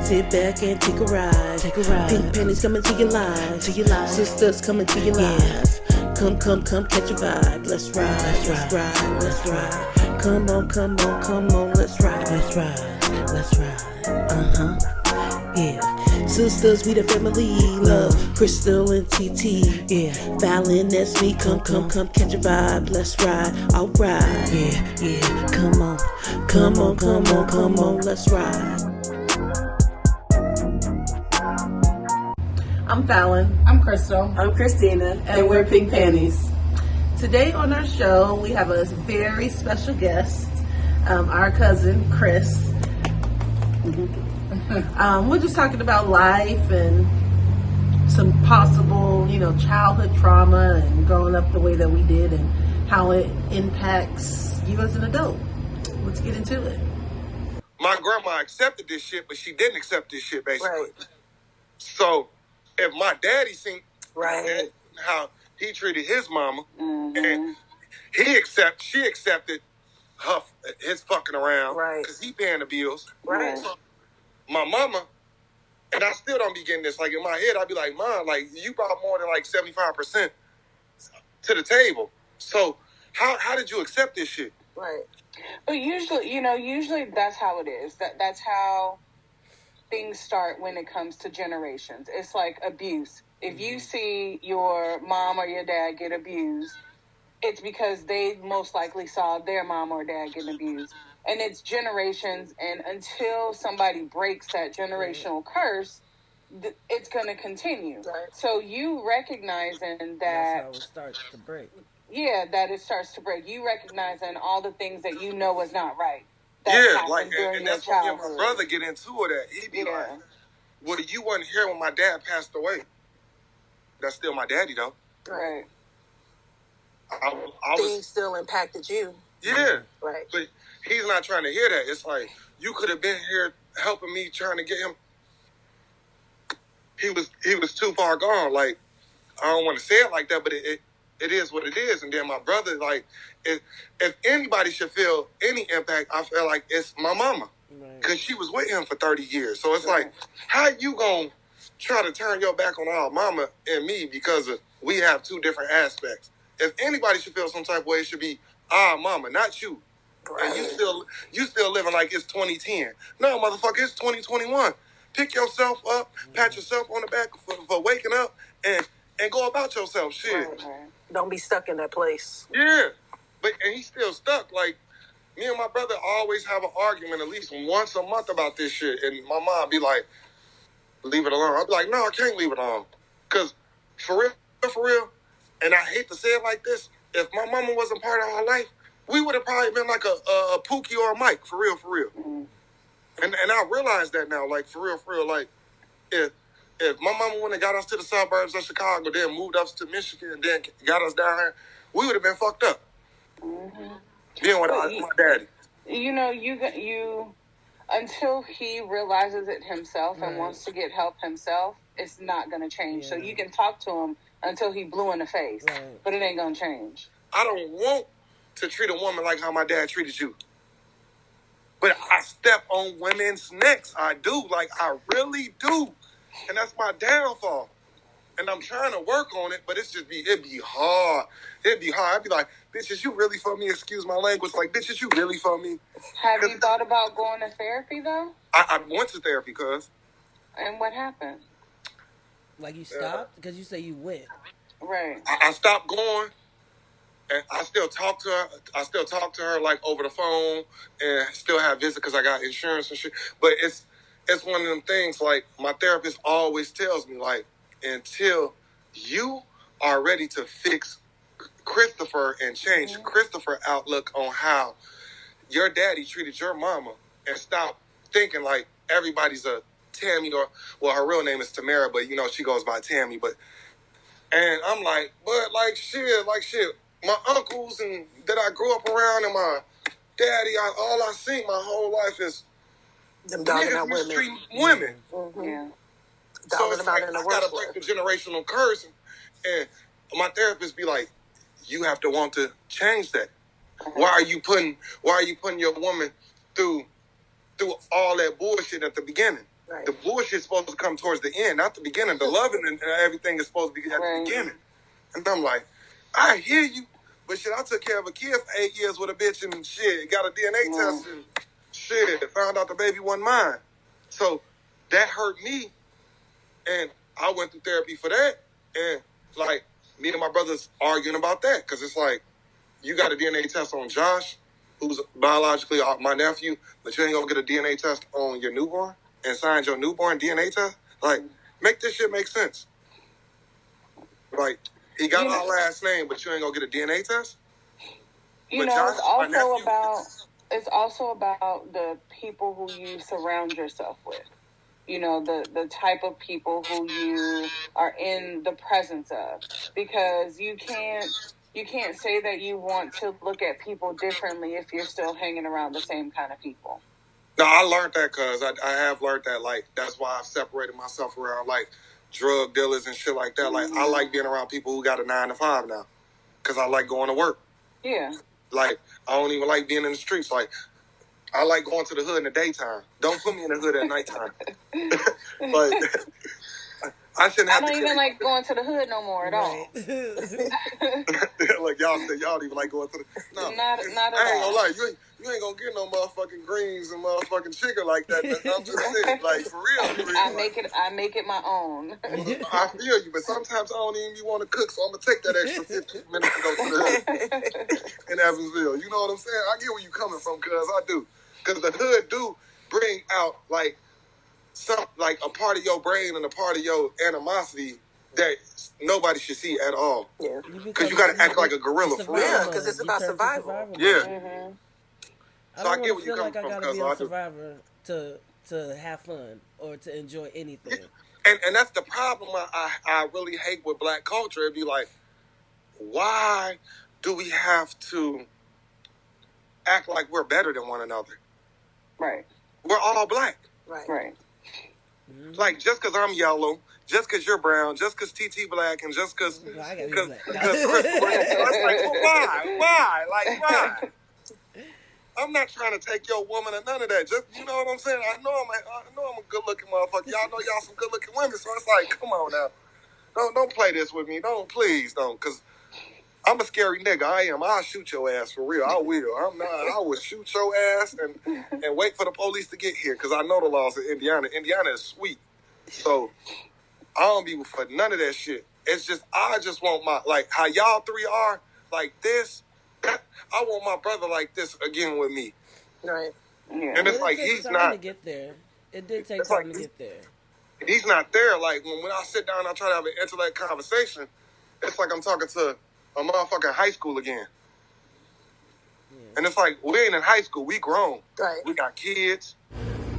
Sit back and take a ride. Pink panties coming to your life. Sisters coming to your life. Come, catch a vibe. Let's ride. Come on, let's ride. Yeah. Sisters, we the family. Love, Crystal and TT. Yeah. Fallon, that's me. Come, catch a vibe. Let's ride. Alright. Yeah. Come on, let's ride. I'm Fallon. I'm Crystal. I'm Christina. And we're Pink Panties. Today on our show, we have a very special guest, our cousin, Chris. We're just talking about life and some possible, childhood trauma and growing up the way that we did and how it impacts you as an adult. Let's get into it. My grandma accepted this shit, but she didn't accept this shit, basically. Right. So, if my daddy seen Right. how he treated his mama, Mm-hmm. and she accepted his fucking around, Right. because he paying the bills. Right. So, my mama, and I still don't be getting this. Like in my head, I'd be like, Mom, like you brought more than like 75% to the table. So how did you accept this shit? Right. But usually that's how it is. That's how things start when it comes to generations. It's like abuse. If you see your mom or your dad get abused, it's because they most likely saw their mom or dad get abused. And it's generations, and until somebody breaks that generational curse, it's going to continue. Right. So you recognizing that... That's how it starts to break. Yeah, that it starts to break. You recognizing all the things that you know was not right. And that's when me and my brother get into it. He'd be like, well, you wasn't here when my dad passed away. That's still my daddy, though. Right. Things still impacted you. Yeah. Right. But he's not trying to hear that. It's like, you could have been here helping me, trying to get him. He was too far gone. Like, I don't want to say it like that, but it is what it is. And then my brother, like, if anybody should feel any impact, I feel like it's my mama. Because she was with him for 30 years. So it's like, how you going to try to turn your back on our mama and me because we have two different aspects? If anybody should feel some type of way, it should be our mama, not you. Right. And you still living like it's 2010. No, motherfucker, it's 2021. Pick yourself up, pat yourself on the back for waking up, and go about yourself. Shit. Right. Don't be stuck in that place. Yeah. And he's still stuck. Like, me and my brother always have an argument at least once a month about this shit. And my mom be like, leave it alone. I'd be like, no, I can't leave it alone. Because for real, and I hate to say it like this, if my mama wasn't part of our life, we would have probably been like a Pookie or a Mike, for real. Mm-hmm. And I realize that now, like, for real, like, if my mama wouldn't have got us to the suburbs of Chicago, then moved us to Michigan, and then got us down here, we would have been fucked up. Mm-hmm. Being with my daddy. You until he realizes it himself and wants to get help himself, it's not going to change. Yeah. So you can talk to him until he blue in the face, but it ain't going to change. I don't want to treat a woman like how my dad treated you. But I step on women's necks. I do. Like, I really do. And that's my downfall. And I'm trying to work on it, but it'd be hard. It'd be hard. I'd be like, bitches, you really for me? Excuse my language. Like, bitches, you really for me? Have you thought about going to therapy, though? I went to therapy, cuz. And what happened? Like, you stopped? Because you say you went. Right. I stopped going. And I still talk to her. I still talk to her, like, over the phone. And still have visits because I got insurance and shit. But it's one of them things, like, my therapist always tells me, like, until you are ready to fix Christopher and change Christopher's outlook on how your daddy treated your mama and stop thinking like everybody's a Tammy her real name is Tamara, but she goes by Tammy. And I'm like, but like shit, my uncles and that I grew up around and my daddy, all I seen my whole life is them dogging out mistreating women. Mm-hmm. Yeah. So it's like, I gotta break the generational curse. And my therapist be like, you have to want to change that. Why are you putting your woman through all that bullshit at the beginning? Right. The bullshit's supposed to come towards the end, not the beginning. The loving and everything is supposed to be at the beginning. And I'm like, I hear you, but shit, I took care of a kid for 8 years with a bitch and shit, got a DNA test and shit, found out the baby wasn't mine. So that hurt me, and I went through therapy for that. And like, me and my brothers arguing about that, because it's like, you got a DNA test on Josh, who's biologically my nephew, but you ain't gonna get a DNA test on your newborn and sign your newborn DNA test? Like, make this shit make sense. Like, he got our last name, but you ain't gonna get a DNA test? You But know, Josh, it's also about the people who you surround yourself with. You know, the type of people who you are in the presence of, because you can't say that you want to look at people differently if you're still hanging around the same kind of people. No, I learned that because I have learned that, like, that's why I've separated myself around, like, drug dealers and shit like that. Like, I like being around people who got a 9 to 5 now because I like going to work. Yeah. Like, I don't even like being in the streets. Like, I like going to the hood in the daytime. Don't put me in the hood at nighttime. But I shouldn't have I don't even like going to the hood no more at all. Like, y'all said y'all don't even like going to the... No, not at all. I ain't gonna lie. You ain't gonna get no motherfucking greens and motherfucking chicken like that. I'm just saying, like, for real. I make it my own. I feel you, but sometimes I don't even want to cook, so I'm gonna take that extra 15 minutes to go to the hood in Evansville. You know what I'm saying? I get where you coming from, cuz I do. Because the hood do bring out, like, like a part of your brain and a part of your animosity that nobody should see at all. Yeah. Because you got to act like a gorilla for real. Yeah, because it's about survival. Yeah. Mm-hmm. So I get where you coming from. I gotta be a survivor to have fun or to enjoy anything. And that's the problem I really hate with black culture. It'd be like, why do we have to act like we're better than one another? Right. We're all black. Right. Mm-hmm. Like, just because I'm yellow, just because you're brown, just because TT black, and just because I gotta be black. Chris black. So it's like, well, why? Like, why? I'm not trying to take your woman or none of that. Just, you know what I'm saying? I know I'm a good-looking motherfucker. Y'all know y'all some good-looking women, so it's like, come on now. Don't play this with me. Please don't, because I'm a scary nigga. I am. I'll shoot your ass for real. I will. I will shoot your ass and wait for the police to get here, because I know the laws of Indiana. Indiana is sweet. So I don't be for none of that shit. It's just, I just want my, like, how y'all three are, like this. I want my brother like this again with me. Right. Yeah. And it's like, he's not. To get there. It did take time to get there. He's not there. Like, when I sit down and I try to have an intellect conversation, it's like I'm talking to a motherfucking high school again. Yeah. And it's like, we ain't in high school. We grown. Right. We got kids.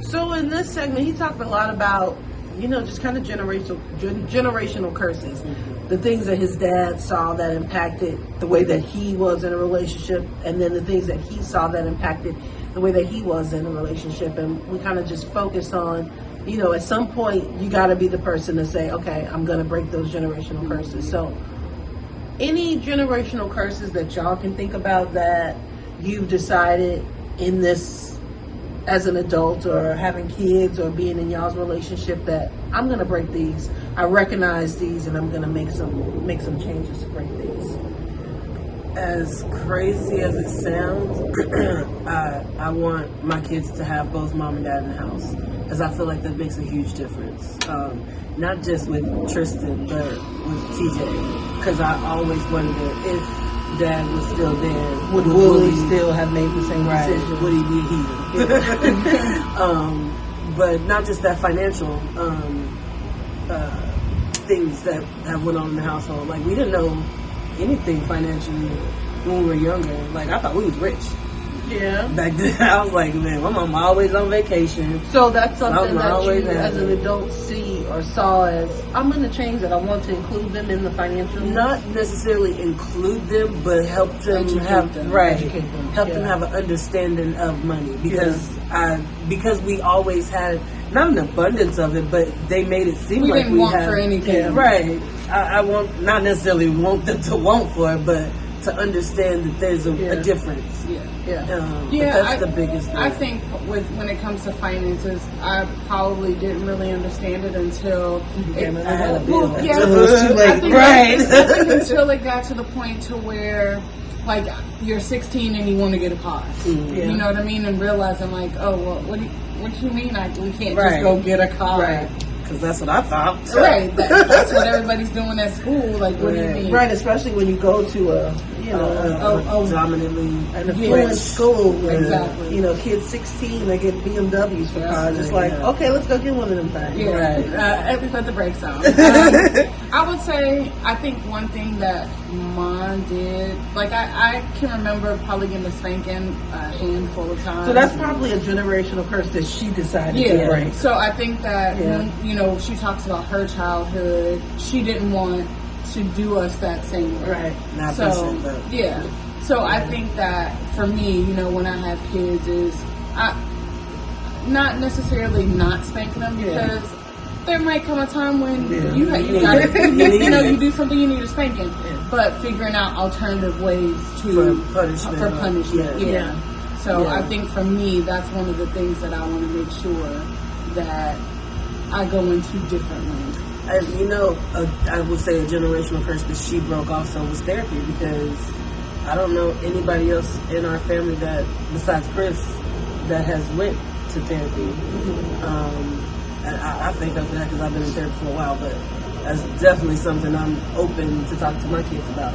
So in this segment, he talked a lot about, just kind of generational curses. The things that his dad saw that impacted the way that he was in a relationship, and then the things that he saw that impacted the way that he was in a relationship. And we kind of just focused on, at some point, you got to be the person to say, okay, I'm going to break those generational curses. So any generational curses that y'all can think about that you've decided in this as an adult or having kids or being in y'all's relationship that I'm going to break these. I recognize these and I'm going to make some changes to break these. As crazy as it sounds, I want my kids to have both mom and dad in the house, because I feel like that makes a huge difference. Not just with Tristan, but with TJ, because I always wondered if Dad was still there, would Wooly still have made the same decision? Would he be here? But not just that, financial things that have went on in the household. Like, we didn't know anything financially when we were younger. Like, I thought we was rich. Yeah. Back then, I was like, man, my mom always on vacation. So that's something that you, as an it. adult, see or saw as, I'm going to change it. I want to include them in the financial. Not necessarily include them, but help them help them have an understanding of money, because we always had not an abundance of it, but they made it seem like we didn't want had for anything. Right. I won't not necessarily want them to want for it, but to understand that there's a difference. Yeah. That's the biggest thing. I think when it comes to finances, I probably didn't really understand it until It was too late. I think until it got to the point to where, like, you're 16 and you want to get a car. You know what I mean? And realizing, like, oh, well, what do you mean? We can't just go get a car. Right. Because that's what I thought. Right. That's what everybody's doing at school. Like, what do you mean? Right, especially when you go to a dominantly an affluent school. Where, exactly. Kids 16, they get BMWs for cars. It's like, okay, let's go get one of them things. Yeah. Right. Put the brakes on. I would say, I think one thing that Mom did, like, I can remember probably getting a spanking a handful of times. So that's probably a generational curse that she decided to break. So I think that when, she talks about her childhood, she didn't want to do us that same way. Right. So I think that for me, when I have kids, is not necessarily not spanking them, because there might come a time when you do something, you need a spanking, but figuring out alternative ways for punishment. So I think for me, that's one of the things that I want to make sure that I go into differently. And I would say a generational curse that she broke also was therapy, because I don't know anybody else in our family that, besides Chris, that has went to therapy. And I think of that because I've been in therapy for a while, but that's definitely something I'm open to talk to my kids about.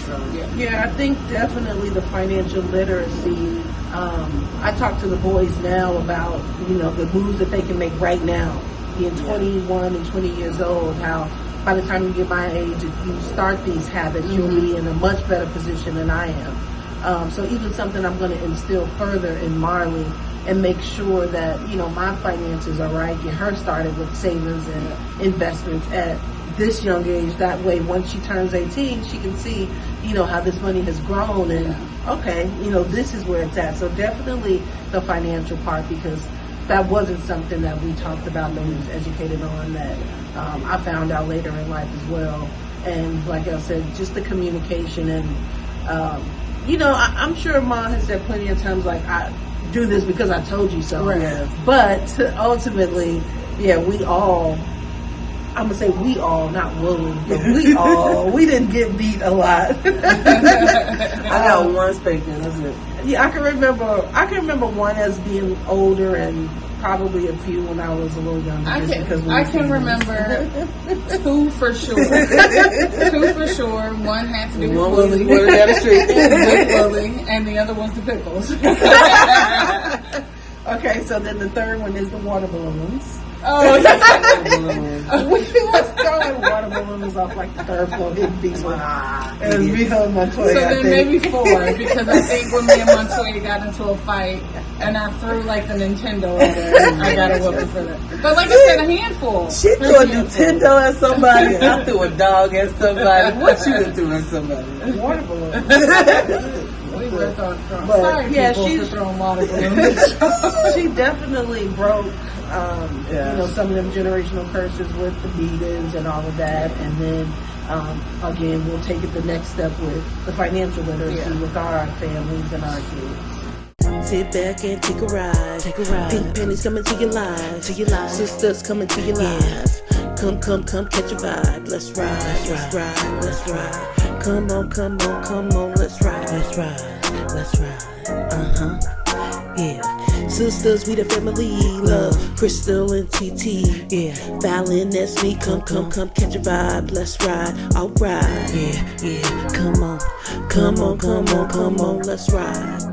So, I think definitely the financial literacy. I talk to the boys now about, the moves that they can make right now, being 21 and 20 years old, how by the time you get my age, if you start these habits, you'll be in a much better position than I am. So even something I'm going to instill further in Marley and make sure that, my finances are right, get her started with savings and investments at this young age. That way, once she turns 18, she can see, how this money has grown and, okay, this is where it's at. So definitely the financial part, because that wasn't something that we talked about, that we was educated on, that I found out later in life as well. And like I said, just the communication and, I'm sure Mom has said plenty of times, like, I do this because I told you so. Right. But ultimately, we all, I'm going to say we all, not Willie, but we didn't get beat a lot. I got one spanking, that's it. Yeah, I can remember one as being older, and probably a few when I was a little younger. I can remember two for sure. One had to do with Willie. With Willie, and the other was the pickles. Okay, so then the third one is the water balloons. Oh, We was throwing water balloons off like the third floor, hitting people. And me and Montoya. So then maybe four, because I think when me and Montoya got into a fight and I threw like the Nintendo at her, I got a whooping for that. But like I said, a handful. She threw a Nintendo at somebody. I threw a dog at somebody. What you done threw at somebody? Water balloons. We were throwing. But, sorry, people, for throwing water balloons. She definitely broke, some of them generational curses with the beatings and all of that. And then, again, we'll take it the next step with the financial literacy with our families and our kids. Sit back and take a ride. Pink pennies coming to your lives. Sisters coming to your lives. Come, catch a vibe. Let's ride. Come on, let's ride. Yeah. Sisters, we the family. Love, Crystal and TT. Yeah. Fallon, that's me. Come, catch a vibe. Let's ride. Alright. Yeah. Come on, let's ride.